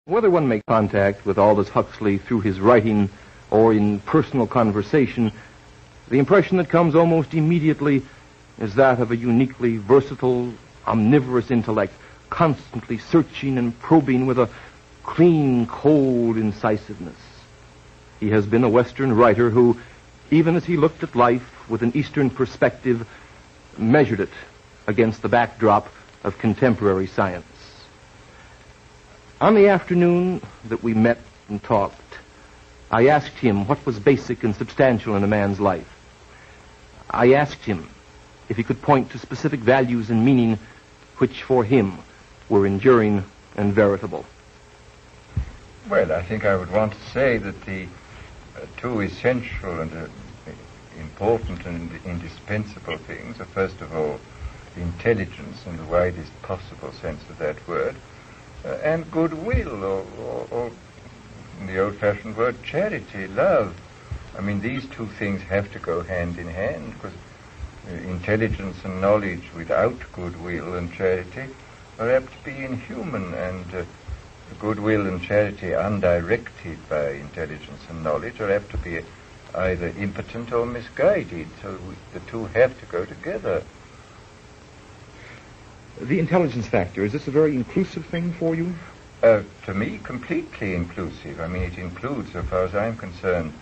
Whether one makes contact with Aldous Huxley through his writing or in personal conversation, the impression that comes almost immediately is that of a uniquely versatile, omnivorous intellect, constantly searching and probing with a clean, cold incisiveness. He has been a Western writer who, even as he looked at life with an Eastern perspective, measured it against the backdrop of contemporary science. On the afternoon that we met and talked, I asked him what was basic and substantial in a man's life. I asked him if he could point to specific values and meaning which for him were enduring and veritable. Well, I think I would want to say that the two essential and important and indispensable things are, first of all, intelligence in the widest possible sense of that word, and goodwill, or in the old-fashioned word, charity, love. I mean, these two things have to go hand in hand, because intelligence and knowledge without goodwill and charity are apt to be inhuman, and goodwill and charity undirected by intelligence and knowledge are apt to be either impotent or misguided. So the two have to go together. The intelligence factor, is this a very inclusive thing for you? To me, completely inclusive. I mean, it includes, so far as I'm concerned,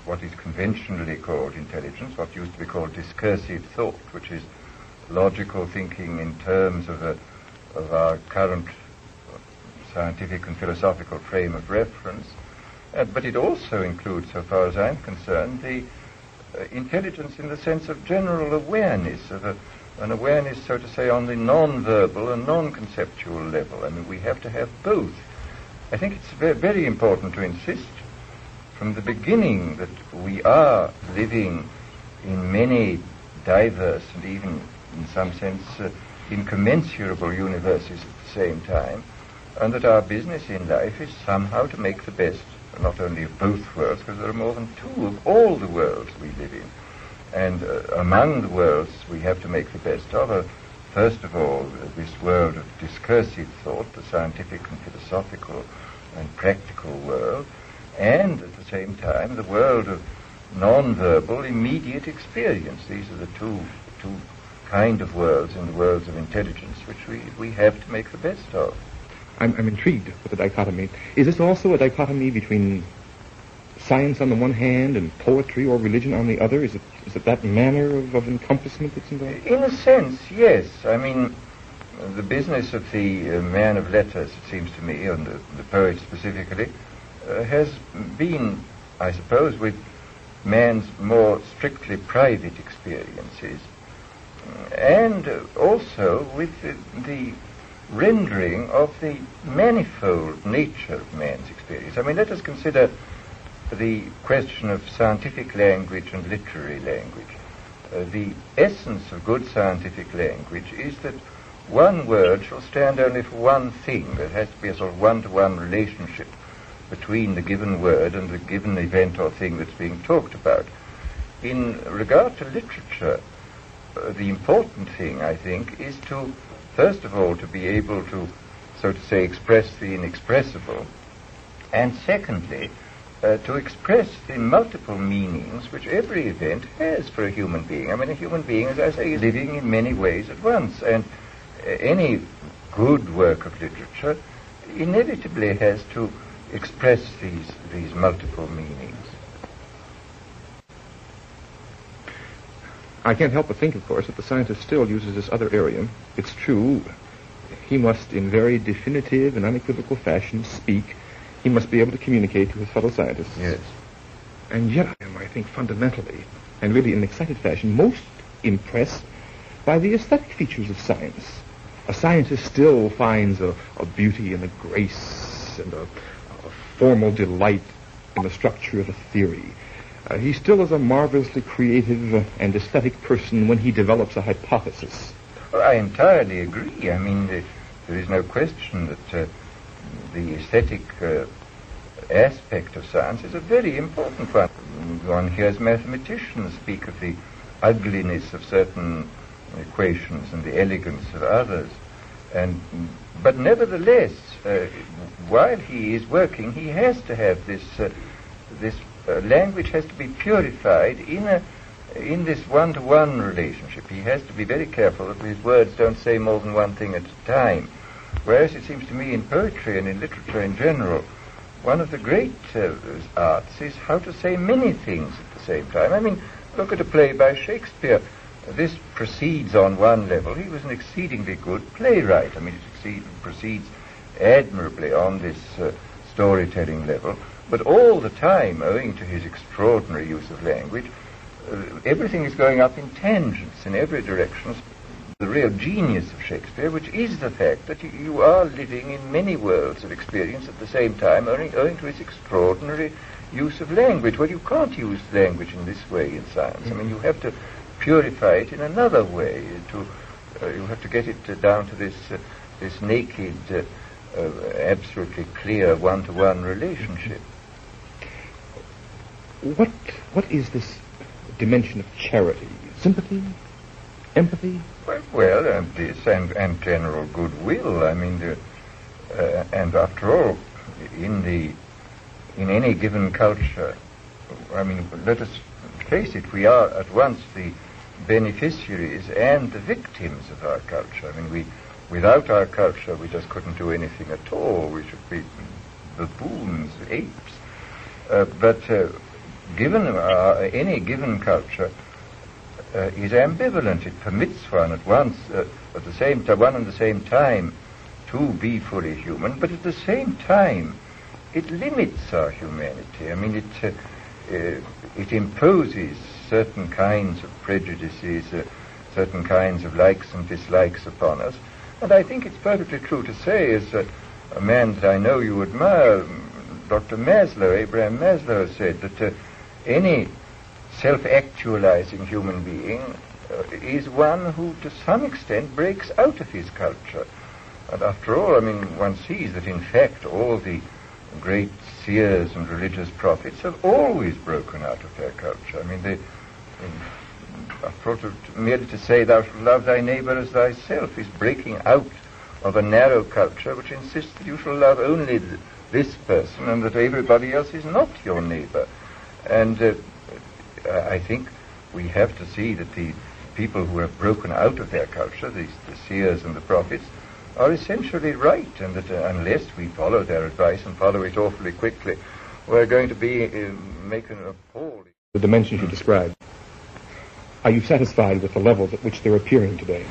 what is conventionally called intelligence, what used to be called discursive thought, which is logical thinking in terms of our current scientific and philosophical frame of reference. But it also includes, so far as I'm concerned, the intelligence in the sense of general awareness, of an awareness, so to say, on the non-verbal and non-conceptual level. I mean, we have to have both. I think it's very, very important to insist from the beginning that we are living in many diverse and even, in some sense, incommensurable universes at the same time, and that our business in life is somehow to make the best, not only of both worlds, because there are more than two of all the worlds we live in. And among the worlds we have to make the best of, first of all, this world of discursive thought, the scientific and philosophical and practical world, and at the same time the world of non-verbal immediate experience. These are the two kind of worlds in the worlds of intelligence which we have to make the best of. I'm intrigued with the dichotomy. Is this also a dichotomy between science on the one hand and poetry or religion on the other? Is it that manner of encompassment that's involved? In a sense, yes. I mean, the business of the man of letters, it seems to me, and the poet specifically, has been, I suppose, with man's more strictly private experiences, and also with the rendering of the manifold nature of man's experience. I mean, let us consider the question of scientific language and literary language. The essence of good scientific language is that one word shall stand only for one thing. There has to be a sort of one-to-one relationship between the given word and the given event or thing that's being talked about. In regard to literature, the important thing, I think, is to, first of all, to be able to, so to say, express the inexpressible, and secondly, to express the multiple meanings which every event has for a human being. I mean, a human being, as I say, is living in many ways at once, and any good work of literature inevitably has to express these multiple meanings. I can't help but think, of course, that the scientist still uses this other area. It's true, he must, in very definitive and unequivocal fashion, speak. He must be able to communicate to his fellow scientists. Yes. And yet I am, I think, fundamentally, and really in an excited fashion, most impressed by the aesthetic features of science. A scientist still finds a beauty and a grace and a formal delight in the structure of a theory. He still is a marvelously creative and aesthetic person when he develops a hypothesis. Well, I entirely agree. I mean, there is no question that the aesthetic aspect of science is a very important one. One hears mathematicians speak of the ugliness of certain equations and the elegance of others. But nevertheless, while he is working, he has to have this language has to be purified in this one-to-one relationship. He has to be very careful that his words don't say more than one thing at a time. Whereas it seems to me in poetry and in literature in general, one of the great arts is how to say many things at the same time. I mean, look at a play by Shakespeare. This proceeds on one level. He was an exceedingly good playwright. I mean, it proceeds admirably on this storytelling level. But all the time, owing to his extraordinary use of language, everything is going up in tangents in every direction. The real genius of Shakespeare, which is the fact that you are living in many worlds of experience at the same time, owing to his extraordinary use of language. Well, you can't use language in this way in science. I mean, you have to purify it in another way. You have to get it down to this naked, absolutely clear one-to-one relationship. What is this dimension of charity? Sympathy? Empathy? Well, this and general goodwill. I mean, and after all, in any given culture, I mean, let us face it, we are at once the beneficiaries and the victims of our culture. I mean, without our culture, we just couldn't do anything at all. We should be baboons, apes. But given any given culture is ambivalent. It permits one at once, at the same time, one and the same time, to be fully human, but at the same time, it limits our humanity. I mean, it imposes certain kinds of prejudices, certain kinds of likes and dislikes upon us. And I think it's perfectly true to say, as a man that I know you admire, Dr. Maslow, Abraham Maslow, said that any self-actualizing human being is one who, to some extent, breaks out of his culture. And after all, I mean, one sees that, in fact, all the great seers and religious prophets have always broken out of their culture. I mean, after all, merely to say, thou shalt love thy neighbor as thyself, is breaking out of a narrow culture which insists that you shall love only this person and that everybody else is not your neighbor. And I think we have to see that the people who have broken out of their culture, the seers and the prophets, are essentially right, and that unless we follow their advice and follow it awfully quickly, we're going to be making an appalling... The dimensions you described, are you satisfied with the levels at which they're appearing today?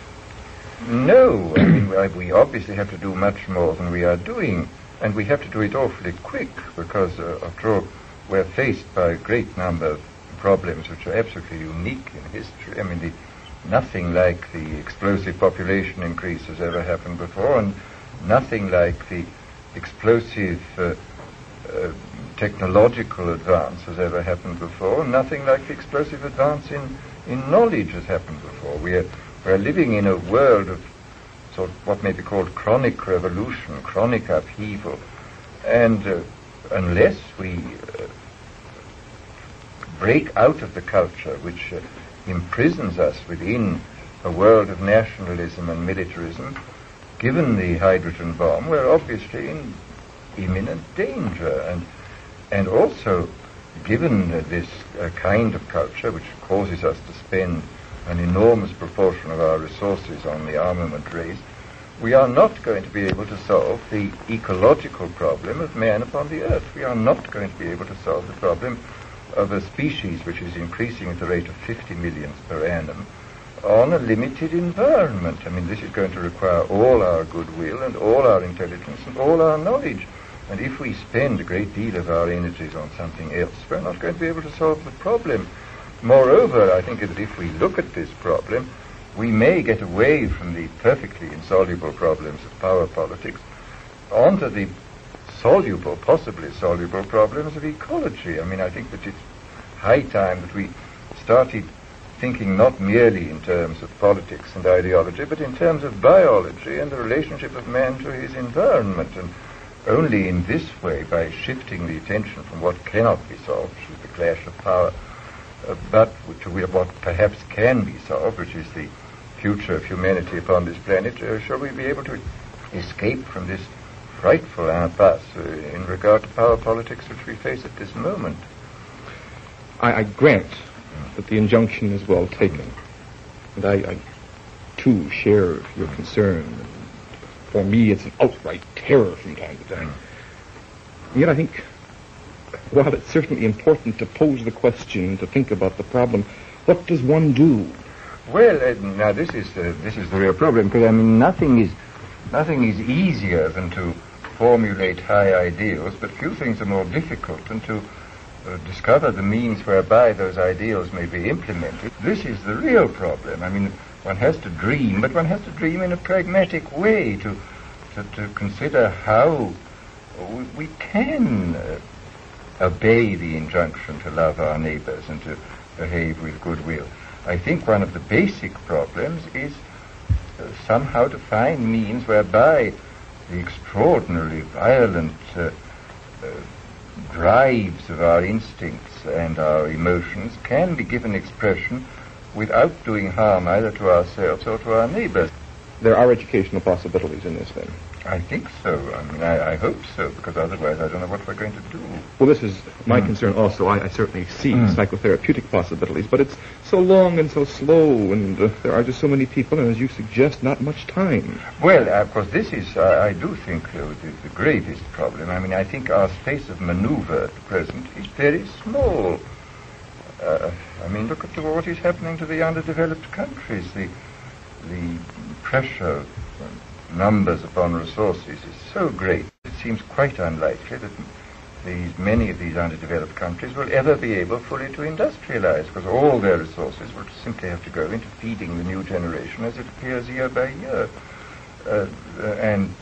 No. I mean, we obviously have to do much more than we are doing, and we have to do it awfully quick, because, after all, we're faced by a great number of problems which are absolutely unique in history. I mean, nothing like the explosive population increase has ever happened before, and nothing like the explosive technological advance has ever happened before, and nothing like the explosive advance in knowledge has happened before. We're living in a world of sort of what may be called chronic revolution, chronic upheaval, and unless we break out of the culture which imprisons us within a world of nationalism and militarism, given the hydrogen bomb, we're obviously in imminent danger. And also, given this kind of culture which causes us to spend an enormous proportion of our resources on the armament race, we are not going to be able to solve the ecological problem of man upon the earth. We are not going to be able to solve the problem of a species which is increasing at the rate of 50 millions per annum on a limited environment. I mean, this is going to require all our goodwill and all our intelligence and all our knowledge. And if we spend a great deal of our energies on something else, we're not going to be able to solve the problem. Moreover, I think that if we look at this problem, we may get away from the perfectly insoluble problems of power politics onto the soluble, possibly soluble problems of ecology. I mean, I think that it's high time that we started thinking not merely in terms of politics and ideology, but in terms of biology and the relationship of man to his environment. And only in this way, by shifting the attention from what cannot be solved, which is the clash of power, but to what perhaps can be solved, which is the future of humanity upon this planet, shall we be able to escape from this frightful impasse in regard to power politics which we face at this moment. I grant that the injunction is well taken, and I too share your concern. For me, it's an outright terror from time to time. And yet I think, while it's certainly important to pose the question, to think about the problem, what does one do? Well, now this is the real problem, because I mean nothing is easier than to formulate high ideals, but few things are more difficult than to discover the means whereby those ideals may be implemented. This is the real problem. I mean, one has to dream, but one has to dream in a pragmatic way to consider how we can obey the injunction to love our neighbors and to behave with goodwill. I think one of the basic problems is somehow to find means whereby the extraordinarily violent drives of our instincts and our emotions can be given expression without doing harm either to ourselves or to our neighbors. There are educational possibilities in this, then? I think so. I mean, I hope so, because otherwise I don't know what we're going to do. Well, this is my concern also. I certainly see psychotherapeutic possibilities, but it's so long and so slow, and there are just so many people, and as you suggest, not much time. Well, of course, this is, I do think, the gravest problem. I mean, I think our space of maneuver at present is very small. I mean, look at what is happening to the underdeveloped countries. The pressure numbers upon resources is so great. It seems quite unlikely that many of these underdeveloped countries will ever be able fully to industrialize, because all their resources will simply have to go into feeding the new generation as it appears year by year. And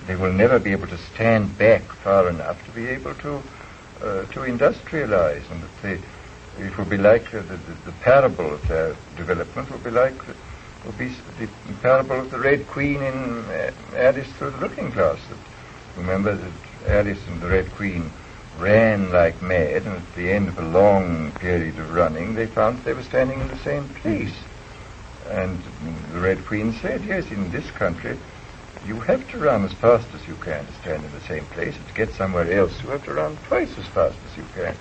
they will never be able to stand back far enough to be able to industrialize, and that it will be like the parable of their development will be the parable of the Red Queen in Alice Through the Looking Glass. Remember that Alice and the Red Queen ran like mad, and at the end of a long period of running, they found they were standing in the same place. And the Red Queen said, yes, in this country, you have to run as fast as you can to stand in the same place, and to get somewhere else, you have to run twice as fast as you can.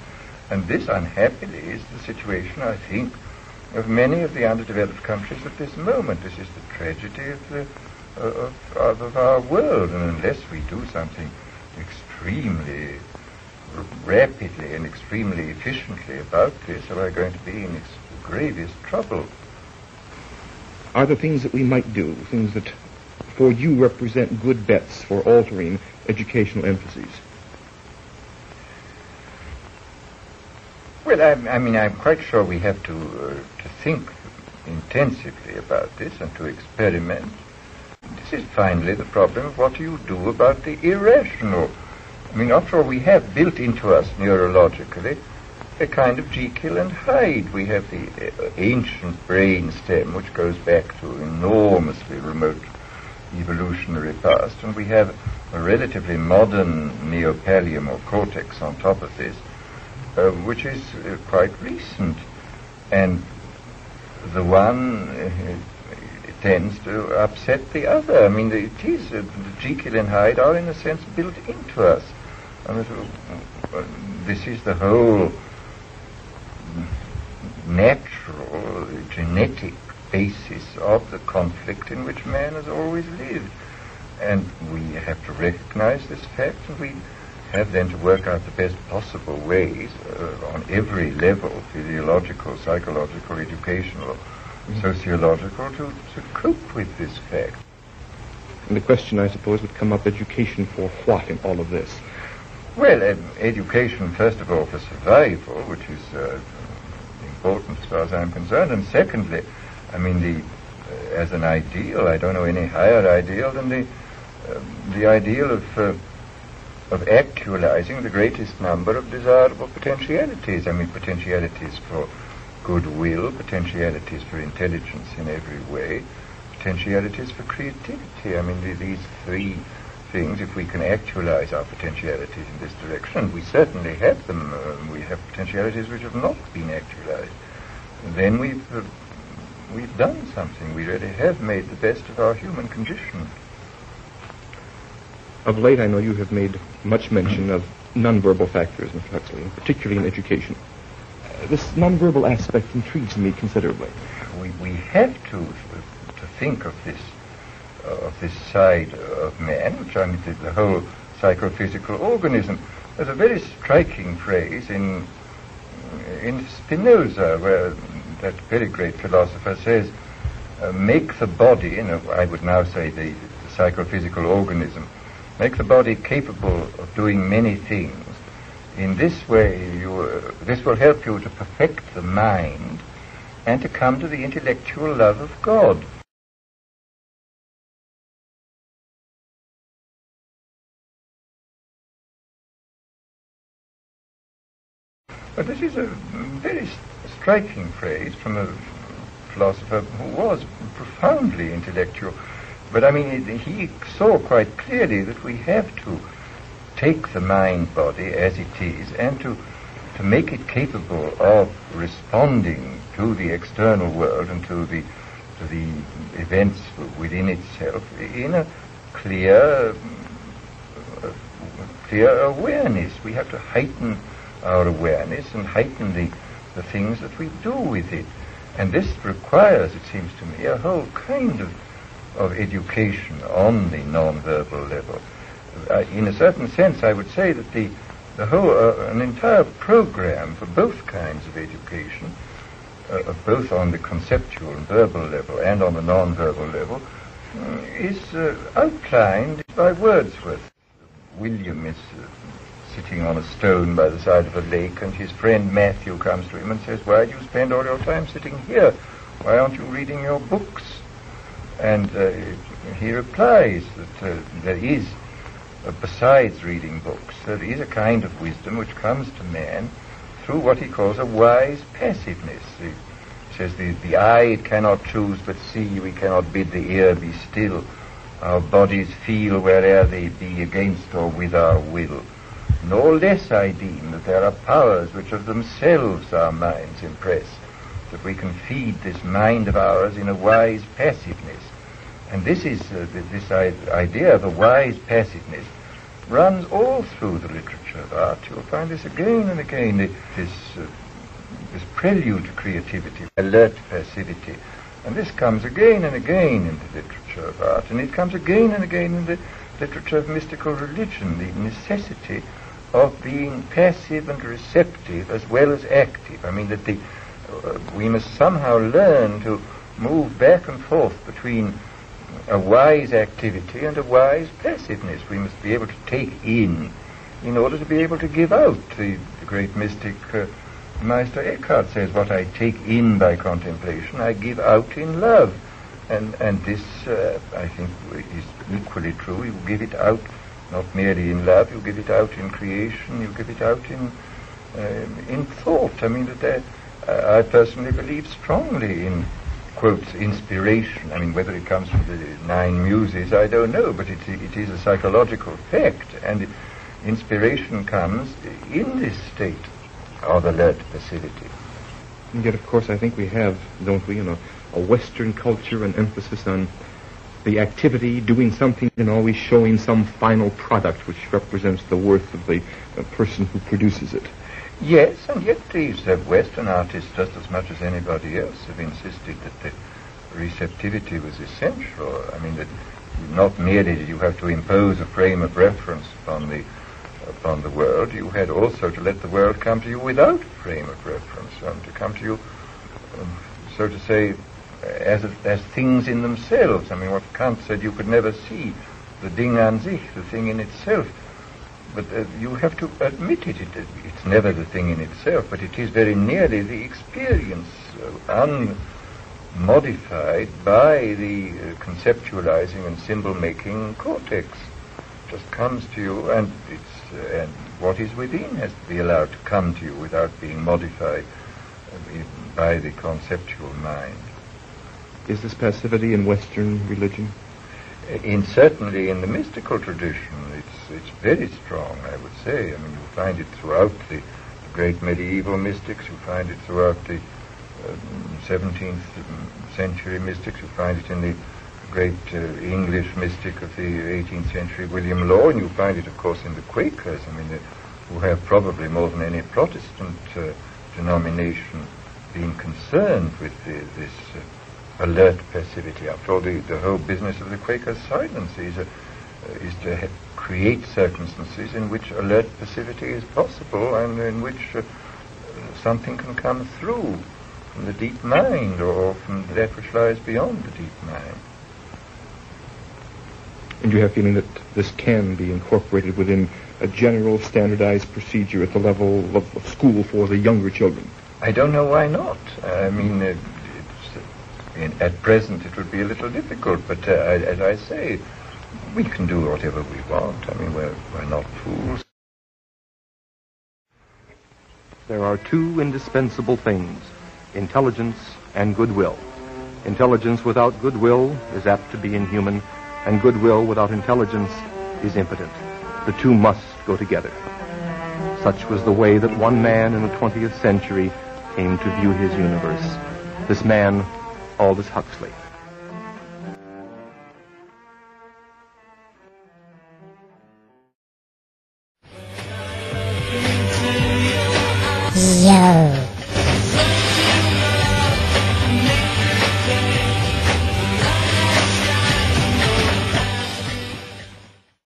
And this, unhappily, is the situation, I think, of many of the underdeveloped countries at this moment. This is the tragedy of our world, and unless we do something extremely rapidly and extremely efficiently about this, we're going to be in the gravest trouble. Are there things that we might do, things that for you represent good bets for altering educational emphases? Well, I mean, I'm quite sure we have to think intensively about this and to experiment. This is finally the problem of what do you do about the irrational. I mean, after all, we have built into us neurologically a kind of Jekyll and Hyde. We have the ancient brain stem, which goes back to enormously remote evolutionary past, and we have a relatively modern neopallium or cortex on top of this, which is quite recent, and the one tends to upset the other. I mean, the Jekyll and Hyde are in a sense built into us. And this is the whole natural, genetic basis of the conflict in which man has always lived. And we have to recognize this fact, and we have then to work out the best possible ways on every level, physiological, psychological, educational, sociological, to cope with this fact. And the question, I suppose, would come up, education for what in all of this? Well, education, first of all, for survival, which is important as far as I'm concerned, and secondly, I mean, as an ideal, I don't know any higher ideal than the ideal of actualizing the greatest number of desirable potentialities. I mean, potentialities for goodwill, potentialities for intelligence in every way, potentialities for creativity. I mean, these three things, if we can actualize our potentialities in this direction, we certainly have them. We have potentialities which have not been actualized. Then we've done something. We really have made the best of our human condition. Of late, I know you have made much mention of nonverbal factors, Mr. Huxley, and particularly in education. This nonverbal aspect intrigues me considerably. We have to think of this side of man, which I mean the whole psychophysical organism. There's a very striking phrase in Spinoza, where that very great philosopher says, make the body, I would now say the psychophysical organism, make the body capable of doing many things. In this way, this will help you to perfect the mind and to come to the intellectual love of God. But this is a very striking phrase from a philosopher who was profoundly intellectual. But I mean, he saw quite clearly that we have to take the mind-body as it is and to make it capable of responding to the external world and to the events within itself in a clear awareness. We have to heighten our awareness and heighten the things that we do with it. And this requires, it seems to me, a whole kind of education on the non-verbal level. In a certain sense, I would say that the whole, an entire program for both kinds of education, both on the conceptual and verbal level and on the non-verbal level, is outlined by Wordsworth. William is sitting on a stone by the side of a lake, and his friend Matthew comes to him and says, "Why do you spend all your time sitting here? Why aren't you reading your books?" And he replies that there is, besides reading books, there is a kind of wisdom which comes to man through what he calls a wise passiveness. He says, the eye it cannot choose but see, we cannot bid the ear be still. Our bodies feel where'er they be, against or with our will. Nor less I deem that there are powers which of themselves our minds impress, that we can feed this mind of ours in a wise passiveness. And this is this idea of a wise passiveness runs all through the literature of art. You'll find this again and again, this prelude to creativity, alert passivity. And this comes again and again in the literature of art, and it comes again and again in the literature of mystical religion, the necessity of being passive and receptive as well as active. I mean that we must somehow learn to move back and forth between a wise activity and a wise passiveness. We must be able to take in order to be able to give out. The great mystic Meister Eckhart says, what I take in by contemplation, I give out in love. And this, I think, is equally true. You give it out not merely in love, you give it out in creation, you give it out in thought. I mean, I personally believe strongly in, quotes, inspiration. I mean, whether it comes from the nine muses, I don't know, but it is a psychological fact. And inspiration comes in this state of alert passivity. And yet, of course, I think we have, don't we, a Western culture and emphasis on the activity, doing something, and always showing some final product which represents the worth of the person who produces it. Yes, and yet these Western artists, just as much as anybody else, have insisted that the receptivity was essential. I mean, that not merely did you have to impose a frame of reference upon the world, you had also to let the world come to you without a frame of reference, to come to you, so to say, as things in themselves. I mean, what Kant said, you could never see the Ding an sich, the thing in itself. But you have to admit it. It's never the thing in itself, but it is very nearly the experience, unmodified by the conceptualizing and symbol-making cortex. It just comes to you, and what is within has to be allowed to come to you without being modified by the conceptual mind. Is this passivity in Western religion? Certainly in the mystical tradition, it's very strong, I would say. I mean, you find it throughout the great medieval mystics, you find it throughout the 17th century mystics, you find it in the great English mystic of the 18th century, William Law, and you find it, of course, in the Quakers, who have probably more than any Protestant denomination been concerned with this alert passivity. After all, the whole business of the Quaker silence is to create circumstances in which alert passivity is possible and in which something can come through from the deep mind or from that which lies beyond the deep mind. And you have a feeling that this can be incorporated within a general standardized procedure at the level of school for the younger children? I don't know why not. At present it would be a little difficult, but as I say, we can do whatever we want. We're not fools. There are two indispensable things, intelligence and goodwill. Intelligence without goodwill is apt to be inhuman, and goodwill without intelligence is impotent. The two must go together. Such was the way that one man in the 20th century came to view his universe. This man, Aldous Huxley.